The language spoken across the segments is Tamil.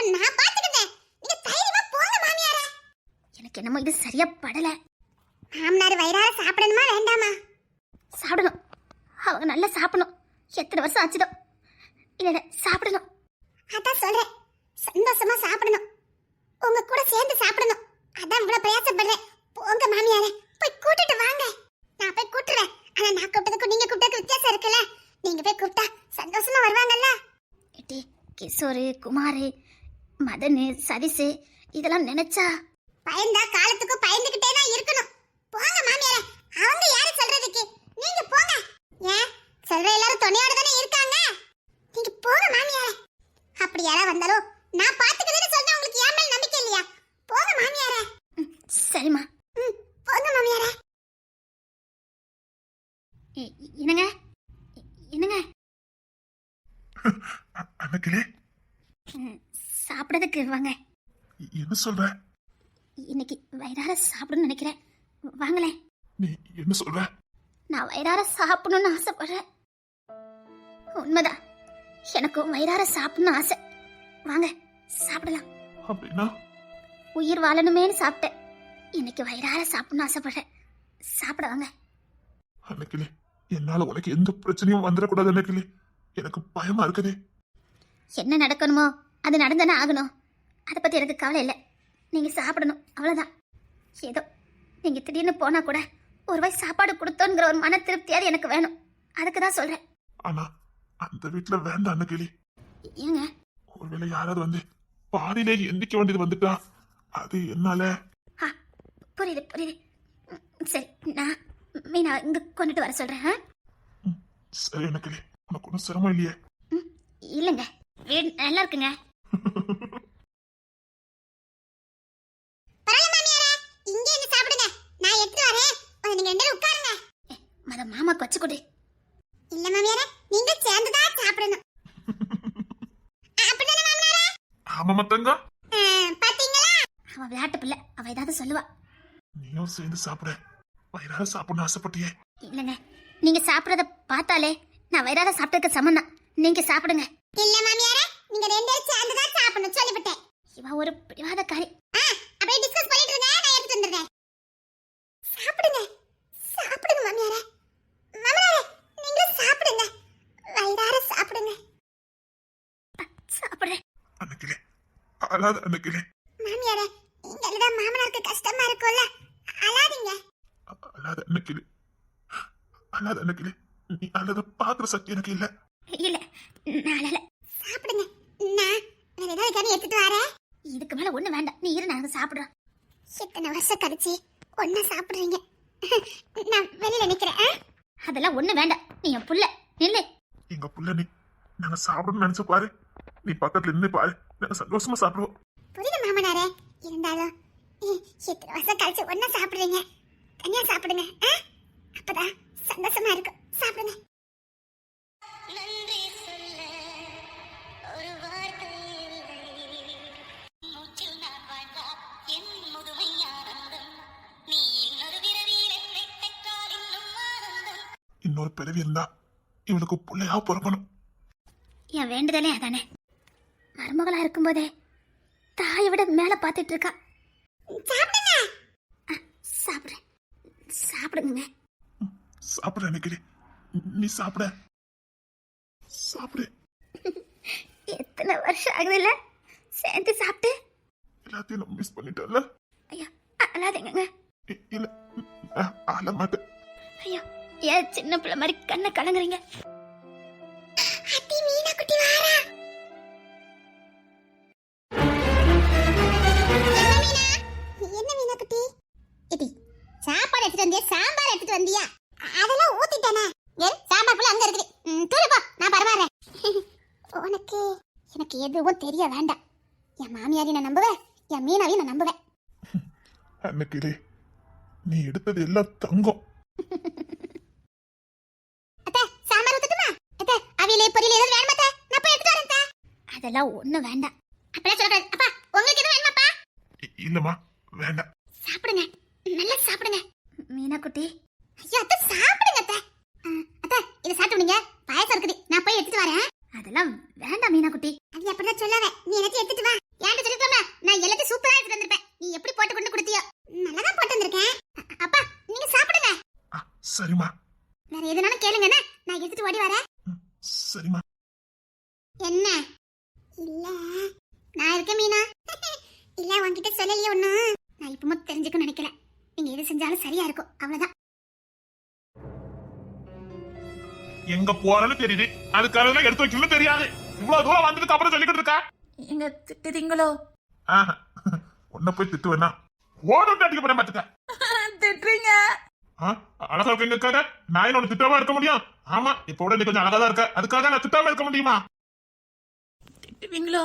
இருந்தாலும் நான் பாத்துக்கிட்டேன். நீங்க தைரியமா போங்க மாமியாரே. எனக்கு என்னமோ இது சரியா படல. மாமனார் வயிறார சாப்பிடணுமா வேண்டாமா? சாப்பிடணும். அவங்க நல்லா சாப்பிடணும். எத்தனை வருஷம் ஆச்சுதோ. இல்ல சாப்பிடணும். அதான் சொல்றேன், சந்தோஷமா சாப்பிடணும். உங்க கூட சேர்ந்து சாப்பிடணும். அதான் இவ்வளவு பிரயாசப்படுறேன். போங்க மாமியாரே, போய் கூட்டிட்டு வாங்க. நான் போய் கூட்டுறேன். ஆனா நான் கூப்பிட்டதுக்கும் நீங்க கூப்பிட்டதுக்கு வித்தியாசம் இருக்குல்ல. நீங்க போய் கூப்பிட்டா சந்தோஷமா வருவாங்கல்ல. ஏட்டி, கிஷோரு, குமாரு, மதனு, சதீஷு இதெல்லாம் நினைச்சா பயந்தா காலத்துக்கும் பயந்துகிட்டே தான் இருக்கணும். போங்க மாமியாரே, அவங்க யாரு சொல்றதுக்கு? நீங்க போங்க. ஏன் சொல்ற எல்லாரும் துணையோட தானே இருக்காங்க. நீங்க போங்க மாமியாரே. அப்படி யாரா வந்தாலும் நான் பாத்துக்கிறேன்னு சொன்னா உங்களுக்கு ஏன் மேல நம்பிக்கை இல்லையா? போங்க மாமியாரே. சரிம்மா. போங்க மாமியாரே. என்னங்க என்னங்க அன்னைக்கிலே சாப்பிடறதுக்கு வாங்க. என்ன சொல்ற? இன்னைக்கு வயிறார சாப்பிடணும்னு நினைக்கிறேன். வாங்களேன். நீ என்ன சொல்ற? நான் வயிறார சாப்பிடணும்னு ஆசைப்படுறேன். உண்மைதான், எனக்கும் வயிறார சாப்பிடணும்னு ஆசை. வாங்க சாப்பிடலாம். அப்படின்னா உயிர் வாழணுமேனு சாப்பிட்டேன். இன்னைக்கு வயிறார சாப்பிடணும்னு ஆசைப்படுறேன். சாப்பிட வாங்க. அன்னைக்கிலே என்னால உனக்கு எந்த பிரச்சனையும் வந்துடக்கூடாது அன்னைக்கிலே. எனக்கு பயமா இருக்குது. என்ன நடக்கணுமோ அது நடந்தானே ஆகணும். அதை பத்தி எனக்கு கவலை இல்லை. நீங்க சாப்பிடணும், அவ்வளவுதான். ஏதோ நீங்க திடீர்னு போனா கூட ஒரு வாய் சாப்பாடு கொடுத்தோங்கிற ஒரு மன திருப்தியாவது எனக்கு வேணும். அதுக்கு தான் சொல்றேன். ஆனா அந்த வீட்டுல வேண்டாம் அன்னைக்கிலே. ஏங்க? ஒருவேளை யாராவது வந்து பாதியிலே எந்திக்க வேண்டியது வந்துட்டா அது என்னால. புரியுது புரியுது. சரி, நான் மீனா இங்க கொண்டுட்டு வர சொல்றேன். சரி அன்னைக்கிலே, உனக்கு ஒன்றும் சிரமம் இல்லையே? இல்லைங்க, வீடு நல்லா இருக்குங்க. இங்க என்ன சாப்பிடுங்க, நான் எடுத்து வரேன். நீங்க ரெண்டு பேரும் உட்காருங்க. மத மாமா கொச்சு கொடு. இல்ல மாமியாரே, நீங்க சேர்ந்து தான் சாப்பிடணும். அப்படிதானே மாமியாரே? ஆமா மத்தங்க. பாத்தீங்களா? அவ விளையாட்டு பிள்ளை, அவ ஏதாவது சொல்லுவா. நீயும் சேர்ந்து சாப்பிட. வயிறார சாப்பிடணும்னு ஆசைப்பட்டியே. இல்லைங்க, நீங்க சாப்பிடறத பார்த்தாலே நான் வயிறார சாப்பிட்டதுக்கு சமம் தான். நீங்க சாப்பிடுங்க. இல்ல மாமியாரே, நீங்க ரெண்டு பேரும் சேர்ந்து தான் சாப்பிடணும் சொல்லிவிட்டேன். இவ ஒரு பிடிவாதக்காரி. அப்படியே டிஸ்கஸ் பண்ணிட்டு இருங்க, நான் எடுத்து வந்துடுறேன். சாப்பிடுங்க சாப்பிடுங்க மாமியாரே. மாமியாரே, நீங்க சாப்பிடுங்க, வயிறார சாப்பிடுங்க. சாப்பிடுறேன். அன்னைக்கிலே அழாத அன்னைக்கிலே. மாமியாரே, இங்க அழுதா மாமனாருக்கு கஷ்டமா இருக்கும்ல, அழாதீங்க. அழாத அன்னைக்கிலே. அழாத அன்னைக்கிலே. நீ அழத பாக்குற சக்தி எனக்கு இல்ல. இல்ல, நான் அழல. சாப்பிடுங்க, நான் வேற ஏதாவது கறி எடுத்துட்டு வரேன். இதுக்கு மேல ஒண்ணு வேண்டாம். நீ இரு, நாங்க சாப்பிடுறோம். இத்தனை வருஷம் கழிச்சு ஒன்னா சாப்பிடுறீங்க. நான் வெளியில நிக்கிறேன். அதெல்லாம் ஒண்ணு வேண்டாம். நீ என் புள்ள, நில்லு. எங்க புள்ள நீ. நாங்க சாப்பிடணும்னு நினைச்சு பாரு. நீ பக்கத்துல நின்று பாரு, நாங்க சந்தோஷமா சாப்பிடுவோம். புரியுது மாமனாரே, இருந்தாலும் இத்தனை வருஷம் கழிச்சு ஒன்னா சாப்பிடுறீங்க. தனியா சாப்பிடுங்க, அப்பதான் சந்தோஷமா இருக்கும். சாப்பிடுங்க. இன்னொரு பிறவி இருந்தா இவனுக்கு பிள்ளையா பிறக்கணும். என் வேண்டுதலே அதானே. மருமகளா இருக்கும்போதே தாயை விட மேல பாத்துட்டு இருக்கா. சாப்பிடுங்க. சாப்பிடுறேன். சாப்பிடுங்க. சாப்பிட நினைக்கிறே. நீ சாப்பிட சாப்பிடு. எத்தனை வருஷம் ஆகுதுல்ல சேர்ந்து சாப்பிட்டு. எல்லாத்தையும் நான் மிஸ் பண்ணிட்டேன்ல. ஐயா அழாதீங்க. இல்ல, அழ மாட்டேன். ஐயா, ஏன் சின்ன பிள்ளை மாதிரி கண்ணை கலங்குறீங்க? அத்தி மீனா குட்டி வாரா. என்ன மீனா குட்டி? இடி சாப்பாடு எடுத்துட்டு வந்தியா, சாம்பார் எடுத்துட்டு வந்தியா? அதெல்லாம் ஊத்திட்டேனே. சாம்பார் புள்ள அங்க இருக்குது. தூர போ, நான் பரவாறேன். உனக்கு எனக்கு எதுவும் தெரிய வேண்டாம். என் மாமியாரையும் நான் நம்புவேன், என் மீனாவையும் நான் நம்புவேன். அன்னைக்கிலே நீ எடுத்தது எல்லாம் தங்கம். அத்தை, சாம்பார் ஊத்தட்டுமா? அத்தை, அவியலே பொரியல் ஏதாவது வேணுமா அத்தை? நான் போய் எடுத்துட்டு வரேன் அத்தை. அதெல்லாம் ஒண்ணும் வேண்டாம். அப்பலாம் சொல்லக்கூடாது. அப்பா, உங்களுக்கு எதுவும் வேணுமாப்பா? இல்லம்மா, வேண்டாம். சாப்பிடுங்க, நல்லா சாப்பிடுங்க. மீனா குட்டி, ஐயோ அத்தை, சாப்பிடுங்க அத்தை. அத்தை, இதை சாப்பிடுங்க. பாயசம் இருக்குது, நான் போய் எடுத்துட்டு வரேன். அதெல்லாம் வேண்டாம் மீனா குட்டி. அது அப்படிதான் சொல்லாத. நீ எனக்கு எடுத்துட்டு வா. சரிம்மா. வேற எதுனாலும் கேளுங்கண்ணே, நான் எடுத்துட்டு ஓடி வரேன். சரிம்மா. என்ன இல்ல நான் இருக்கேன் மீனா. இல்ல உன்கிட்ட சொல்லலையே ஒண்ணு. நான் இப்பவும் தெரிஞ்சுக்க நினைக்கல. நீங்க எது செஞ்சாலும் சரியா இருக்கும், அவ்வளவுதான். எங்க போறன்னு தெரியுது, அதுக்காக எடுத்து வைக்கணும்னு தெரியாது. இவ்வளவு தூரம் வந்ததுக்கு அப்புறம் சொல்லிக்கிட்டு இருக்கா. எங்க திட்டுதீங்களோ? உன்ன போய் திட்டு வேணா ஓடும் அடிக்க போறேன் பாத்துக்க. திட்டுறீங்க? அழகா இருக்கீங்க, நான் என்னோட திட்டமா இருக்க முடியும்? ஆமா, இப்ப உடனே கொஞ்சம் அழகா தான் இருக்க, அதுக்காக நான் திட்டாம இருக்க முடியுமா? திட்டுவீங்களோ?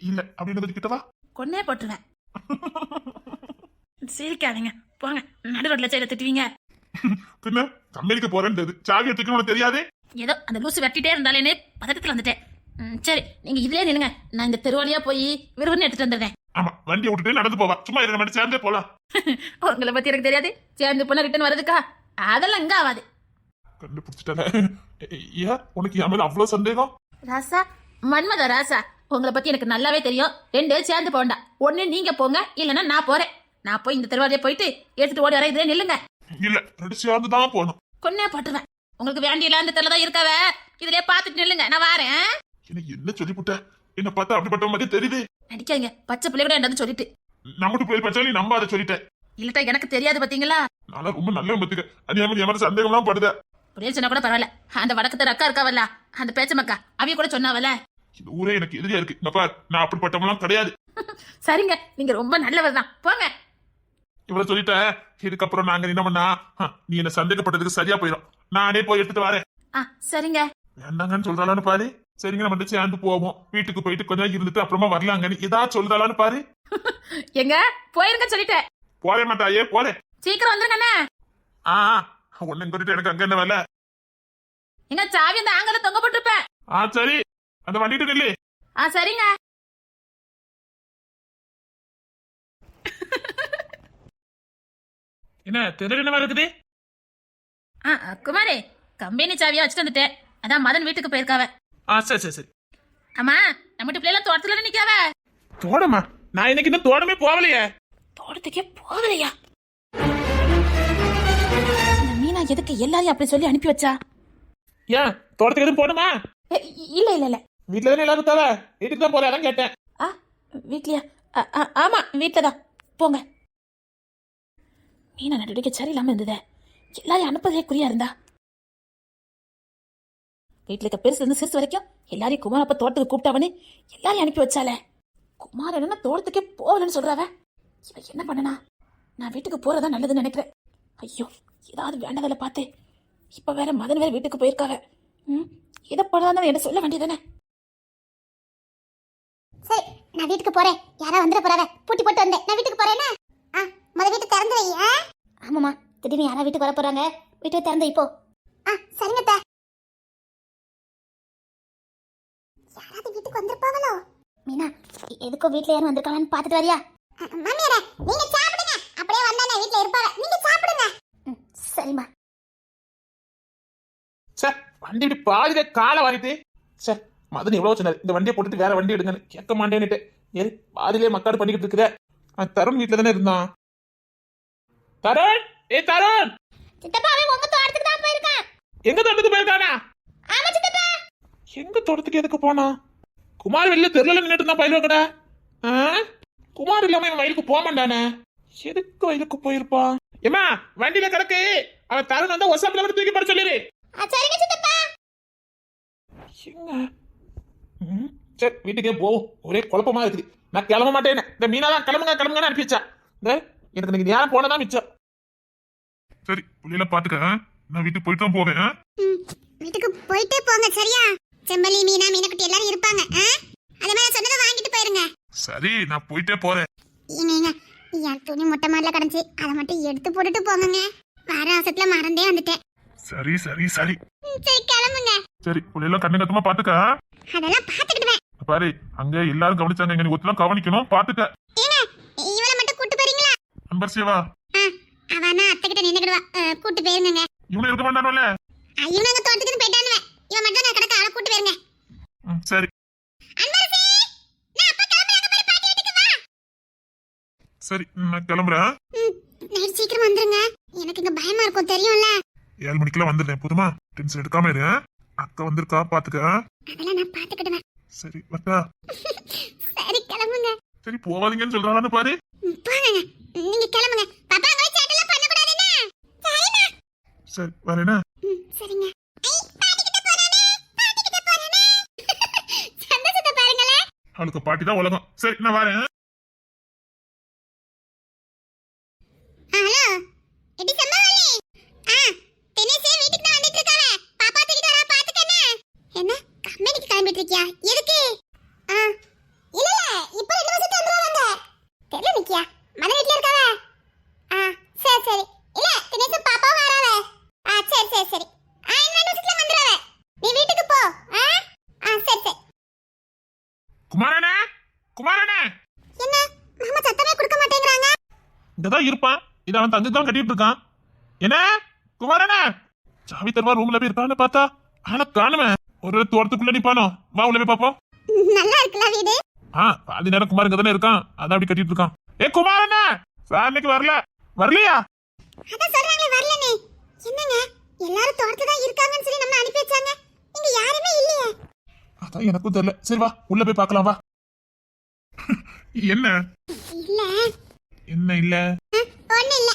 இல்ல அப்படின்னு கிட்டவா கொன்னே போட்டுருவேன். சிரிக்காதீங்க, போங்க. நடு ரோட்ல சைட திட்டுவீங்க. பின்ன கம்பெனிக்கு போறேன்றது சாவி எடுத்துக்கணும் தெரியாது. ஏதோ அந்த லூசு வெட்டிட்டே இருந்தாலேனே பதட்டத்துல வந்துட்டேன். சரி, நீங்க இதுலயே நில்லுங்க, நான் இந்த தெருவாலியா போய் விறுவிறுன்னு எடுத்துட்டு வந்துடுறேன். ஆமா, வண்டியை விட்டுட்டு நடந்து போவா. சும்மா இருக்க மட்டும் சேர்ந்தே போலாம். உங்களை பத்தி எனக்கு தெரியாது. சேர்ந்து போனா ரிட்டர்ன் வருதுக்கா? அதெல்லாம் இங்க ஆகாது. கண்டுபிடிச்சிட்டால. ஏன் உனக்கு என் மேல அவ்வளவு சந்தேகம்? ராசா, மன்மத ராசா, உங்களை பத்தி எனக்கு நல்லாவே தெரியும். 2 சேர்ந்து போண்டா. ஒண்ணு நீங்க போங்க, இல்லன்னா நான் போறேன். நான் போய் இந்த தெருவாலியா போயிட்டு எடுத்துட்டு ஓடி வரேன். இதுல நில்லுங்க. இல்ல, 2 சேர்ந்து தான் போகணும். கொன்னே போட்டுருவேன். உங்களுக்கு வேண்டிய அந்த தெருல தான் இருக்காவ. இதுலயே பாத்துட்டு நில்லுங்க, நான் வாரேன். எனக்கு என்ன சொல்லிவிட்ட? என்ன பார்த்தா அப்படிப்பட்ட மாதிரி தெரியுது. நடிக்காங்க, பச்சை பிள்ளை கூட என்னது சொல்லிட்டு. நம்மட்டு போய் பச்சா நீ நம்ப அதை சொல்லிட்டேன். இல்லட்டா எனக்கு தெரியாது பாத்தீங்களா? நான் ரொம்ப நல்ல பத்துக்க. அது என் சந்தேகம் எல்லாம் படுத. புரிய சொன்னா கூட பரவாயில்ல. அந்த வடக்கத்து அக்கா இருக்காவல்ல, அந்த பேச்சமக்கா, அவிய கூட சொன்னாவல்ல. இந்த ஊரே எனக்கு எதிரியா இருக்கு. நான் அப்படிப்பட்டவெல்லாம் கிடையாது. சரிங்க, நீங்க ரொம்ப நல்லவர் தான், போங்க. இவ்வளவு சொல்லிட்ட. இதுக்கப்புறம் நாங்க என்ன பண்ணா, நீ என்ன சந்தேகப்பட்டதுக்கு சரியா போயிடும். நானே போய் எடுத்துட்டு வரேன். சரிங்க. வேண்டாங்கன்னு சொல்றாளான்னு பாரு. சரிங்க, நம்ம சேர்ந்து போவோம். வீட்டுக்கு போயிட்டு கொஞ்சம் இருந்துட்டு அப்புறமா வரலாங்கன்னு ஏதாச்சும் சொல்றாளான்னு பாரு. எங்க போயிருங்க சொல்லிட்டேன். போறே மாட்டாயே, போறே. சீக்கிரம் வந்துருங்கண்ணே. ஒன்னு சொல்லிட்டு எனக்கு அங்க என்ன வேலை? எங்க சாவி அந்த ஆங்கல தொங்க போட்டுருப்பேன். சரி, அந்த வண்டிட்டு நில்லு. சரிங்க. என்ன தெரியல, என்ன இருக்குது? குமாரே, கம்பெனி சாவியா வச்சுட்டு வந்துட்டேன். அதான் மதன் வீட்டுக்கு போயிருக்காவ. சரி சரி சரி. ஆமா, நம்ம பிள்ளைல தோட்டத்துல நிக்காவ. தோடமா? நான் இன்னைக்கு இன்னும் தோட்டமே போகலையே. தோட்டத்துக்கே போகலையா? இந்த மீனா எதுக்கு எல்லாரையும் அப்படி சொல்லி அனுப்பி வச்சா? ஏன் தோட்டத்துக்கு எதுவும் போகணுமா? இல்ல இல்ல இல்ல, வீட்டுல தானே எல்லாரும் தவ. வீட்டுக்கு தான் போல, அதான் கேட்டேன். வீட்லயா? ஆமா, வீட்டுலதான். போங்க. மீனா நடவடிக்கை சரியில்லாம இருந்ததே. எல்லாரையும் அனுப்பதே குறியா இருந்தா. வீட்டுல இருக்க பெருசுல இருந்து சிறுசு வரைக்கும் எல்லாரையும் குமாரப்ப தோட்டத்துக்கு கூப்பிட்டாவன்னு எல்லாரையும் அனுப்பி வச்சாலே. குமார் என்ன தோட்டத்துக்கே போகலன்னு சொல்றாவ. இவ என்ன பண்ணனா? நான் வீட்டுக்கு போறதா நல்லதுன்னு நினைக்கிறேன். ஐயோ, ஏதாவது வேண்டதில்ல பார்த்து. இப்ப வேற மதன் வேற வீட்டுக்கு போயிருக்காவ. இதை போடாதான் என்ன சொல்ல வேண்டியதானே. சரி, நான் வீட்டுக்கு போறேன். யாரா வந்துட போறாவ. பூட்டி போட்டு வந்தேன். நான் வீட்டுக்கு போறேன்னா முத வீட்டு திறந்து வை. ஆமாமா, திடீர்னு யாரா வீட்டுக்கு வர போறாங்க. வீட்டை திறந்து இப்போ. சரிங்க. யாராவது வீட்டுக்கு வந்திருப்பாங்களோ? மீனா, எதுக்கோ வீட்டுல யாரும் வந்திருக்காங்கன்னு பாத்துட்டு வரியா? மாமியாரே, நீங்க சாப்பிடுங்க. அப்படியே வந்தானே வீட்டுல இருப்பாங்க. நீங்க சாப்பிடுங்க. சரிம்மா. சார், வண்டி இப்படி பாதியில காலை வாங்கிட்டு. சார், மதன் எவ்வளவு சொன்னாரு இந்த வண்டியை போட்டுட்டு வேற வண்டி எடுங்கன்னு. கேட்க மாட்டேன்னுட்டு ஏன் பாதியிலே மக்காடு பண்ணிக்கிட்டு இருக்குத. தருண் வீட்டுல தானே இருந்தான். தருண், தருண். சித்தப்பா, அவன் உங்க தோட்டத்துக்கு தான் போயிருக்கான். எங்க தோட்டத்துக்கு போயிருக்கானா? ஆமா சித்தப்பா. எங்க தோட்டத்துக்கு எதுக்கு போனா? குமார் வெளில தெருல நின்னுட்டு தான் பயிர் வைக்கடா. குமார் இல்லாம இவன் வயலுக்கு போக மாட்டானே. எதுக்கு வயலுக்கு போயிருப்பான்? ஏமா, வண்டியில கிடக்கு. அவன் தருண் வந்து ஒசப்ல விட்டு தூக்கி போட சொல்லிரு. சரிங்க சித்தப்பா. எங்க? சரி, வீட்டுக்கே போவோம். ஒரே குழப்பமா இருக்குது. நான் கிளம்ப மாட்டேன்னு இந்த மீனா தான் கிளம்புங்கன்னு அனுப்பி வச்சா. எனக்கு நீங்க நேரம் போனதான் மிச்சம். சரி, புள்ளையில பாத்துக்க. நான் வீட்டுக்கு போயிட்டு தான் போவேன். வீட்டுக்கு போயிட்டே போங்க, சரியா? செம்பலி, மீனா, மீனக்குட்டி எல்லாரும் இருப்பாங்க. அதே மாதிரி சொன்னதை வாங்கிட்டு போயிருங்க. சரி, நான் போயிட்டே போறேன். நீங்க என் துணி மொட்டை மாடல கிடந்துச்சு, அதை மட்டும் எடுத்து போட்டுட்டு போங்க. வர அவசரத்துல மறந்தே வந்துட்டேன். சரி சரி சரி சரி, கிளம்புங்க. சரி, புள்ளையில கண்ணு கத்தமா பாத்துக்க. அதெல்லாம் பாத்துக்கிடுவேன். பாரு, அங்க எல்லாரும் கவனிச்சாங்க. நீ ஒத்தலாம் கவனிக்கணும், பாத்துக்க. இவளை மட்டும் கூட்டு போறீங்களா? நம்பர் சேவா அவனா அத்தை கிட்ட நின்னுக்கிடுவா. கூட்டு போயிருங்க. இவனு இருக்க மாட்டானுல. இவனு அங்க தோட்டத்துக்கு போயிட்டானுவேன். இவன் மட்டும் நான் கிடக்க ஆளை கூட்டு போயிருங்க. சரி சரி, நான் கிளம்புறேன். நைட் சீக்கிரம் வந்துருங்க. எனக்கு இங்க பயமா இருக்கும் தெரியும்ல. 7 மணிக்கெல்லாம் வந்துடுறேன் போதுமா? டென்ஷன் எடுக்காம இரு. அக்கா வந்திருக்கா பாத்துக்க. அதெல்லாம் நான் பாத்துக்கிடுவேன். சரி வரட்டா? சரி கிளம்புங்க. சரி போவாதீங்கன்னு சொல்றாளான்னு பாரு. போங்க, நீங்க கிளம்புங்க. பாப்பா அங்க போய் சேட்டெல்லாம் பண்ண கூடாதுன்னா. சரிமா. சரி வரேனா? சரிங்க. ஐ பாட்டிக்கிட்ட போறானே, பாட்டிக்கிட்ட போறானே. சந்தோஷத்தை பாருங்களே. அவளுக்கு பாட்டி தான் உலகம். சரி நான் வரேன். Hello eddy சம்பவலி. தினேஷ் வீட்டுக்கு தான் வந்துட்டு இருக்கானே. பாப்பா தூக்கிட்டு வரா பாத்துக்கண்ணே. என்ன கம்பெனிக்கு கிளம்பிட்டு இருக்கியா? எதுக்கு? இல்ல இப்போ 2 வருஷத்துக்கு வந்துருவாங்க. தெரியல நிக்கியா மதன் வீட்ல இருக்காவ. சரி சரி. இல்ல தினேஷ் பாப்பா வராவ. சரி சரி சரி. இன்னும் 2 வருஷத்துல வந்துருவாவ. நீ வீட்டுக்கு போ. சரி சரி. குமாரனே குமாரனே. என்ன மாமா சத்தமே கொடுக்க மாட்டேங்கறாங்க? இங்கதான் இருப்பான். இத அவன் தங்கி தான் கட்டிட்டு இருக்கான். என்ன குமாரனே? சாவி தருவா ரூம்ல போய் இருக்கான்னு பார்த்தா ஆனா காணுமே. ஒரு தோட்டத்துக்குள்ள நிப்பானோ. வா உள்ள போய் பாப்போம். நல்லா இருக்குல வீடு. பாதி நேரம் குமார் இங்க தானே இருக்கான். அதான் அப்படி கட்டிட்டு இருக்கான். ஏ குமாரனே சார் இன்னைக்கு வரலையா? அதான் சொல்றாங்களே வரலனே. என்னங்க எல்லாரும் தோட்டத்துல தான் இருக்காங்கன்னு சொல்லி நம்ம அனுப்பி வச்சாங்க. இங்க யாருமே இல்லையே. அதான் எனக்கும் தெரியல. சரி வா உள்ள போய் பார்க்கலாம் வா. என்ன இல்ல என்ன இல்ல? ஒண்ணு இல்ல.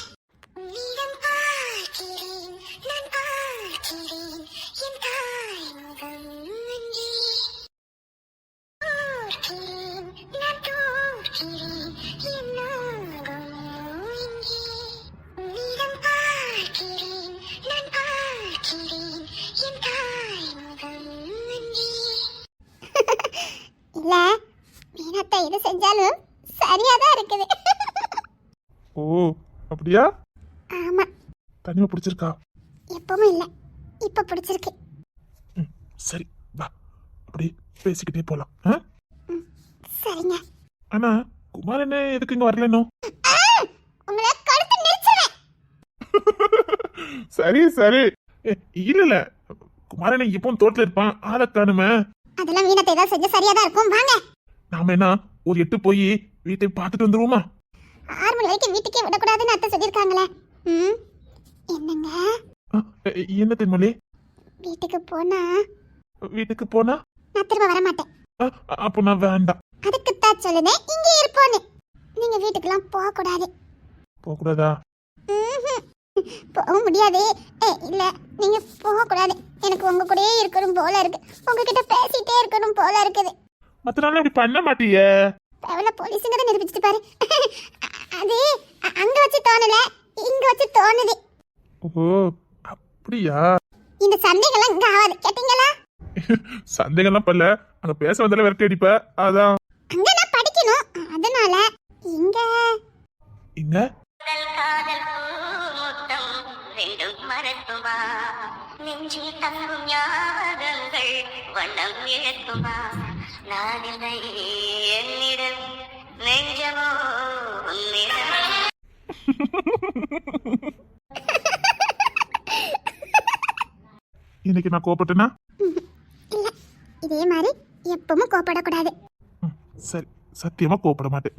இல்ல மீனத்தை இது செஞ்சாலும் சரியாதான் இருக்குது. ஓ அப்படியா? ஆமா தனிமா பிடிச்சிருக்கா? எப்பவும் இல்ல இப்ப பிடிச்சிருக்கு. சரி வா அப்படி பேசிக்கிட்டே போலாம். சரிங்க. ஆனா குமாரனே எதுக்கு இங்க வரல இன்னும்? உங்களை கழுத்து நெரிச்சுவேன். சரி சரி. இல்ல குமாரனே இப்போ தோட்டத்துல இருப்பான். ஆளை காணுமே. அதெல்லாம் மீனத்தை ஏதாவது செஞ்ச சரியாதான் இருக்கும். வாங்க நாம என்ன ஒரு 8 போய் வீட்டை பார்த்துட்டு வந்துருவோமா? 6 மணி வரைக்கும் வீட்டுக்கே விடக்கூடாதுன்னு அத்தை சொல்லியிருக்காங்களே. என்னங்க என்ன தென்மொழி? வீட்டுக்கு போனா நான் திரும்ப வர மாட்டேன். அப்போ நான் வேண்டாம். அதுக்குத்தான் சொல்லுனே இங்கே இருப்போன்னு. நீங்க வீட்டுக்கெல்லாம் போக கூடாது. போக கூடாதா? போக முடியாது. இல்ல நீங்க போக கூடாது. எனக்கு உங்க கூடயே இருக்கணும் போல இருக்கு. உங்ககிட்ட பேசிட்டே இருக்கணும் போல இருக்குது. மத்த நாள் இப்படி பண்ண மாட்டியே. எவ்வளவு போலீஸுங்க தான் நிரூபிச்சுட்டு பாரு. அது அங்க வச்சு தோணல, இங்க வச்சு தோணுது. ஓ அப்படியா? இந்த சந்தேகம்லாம் இங்க ஆகாது கேட்டீங்களா? சந்தேகம்லாம் பல்ல. அங்க பேச வந்தால விரட்டி அடிப்ப. அதான் அங்க நான் படிக்கணும். அதனால இங்க இங்க காதல் முத்தம் ரெண்டும் மறக்குமா? நெஞ்சில் தங்கும் ஞாபகங்கள் வண்ணம் இழக்குமா? நான் இல்லை என்னிடம் நெஞ்சமோ உன்னிடம். இன்னைக்கு நான் கோபப்பட்டேனா? இல்ல இதே மாதிரி எப்பவும் கோபப்படக்கூடாது. சரி சத்தியமா கோபப்பட மாட்டேன்.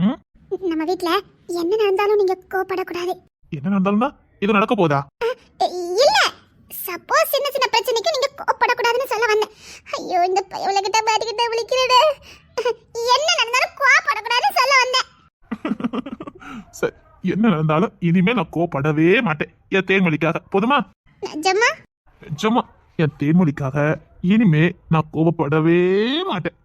நம்ம வீட்ல என்ன நடந்தாலும் நீங்க கோபப்படக்கூடாது. என்ன நடந்தாலும்னா இது நடக்க போதா? இல்ல சப்போஸ் சின்ன சின்ன பிரச்சனைக்கு நீங்க கோபப்படக்கூடாதுன்னு சொல்ல வந்தேன். ஐயோ இந்த பையவளகிட்ட பாட்டிக்கிட்ட விழிக்கிறேன். என்ன நடந்தாலும் கோபப்படக்கூடாதுன்னு சொல்ல வந்தேன். சரி என்ன நடந்தாலும் இனிமே நான் கோபப்படவே மாட்டேன். என் தேன்மொழிக்காக போதுமா? நிஜமா? நிஜமா என் தேன்மொழிக்காக இனிமே நான் கோபப்படவே மாட்டேன்.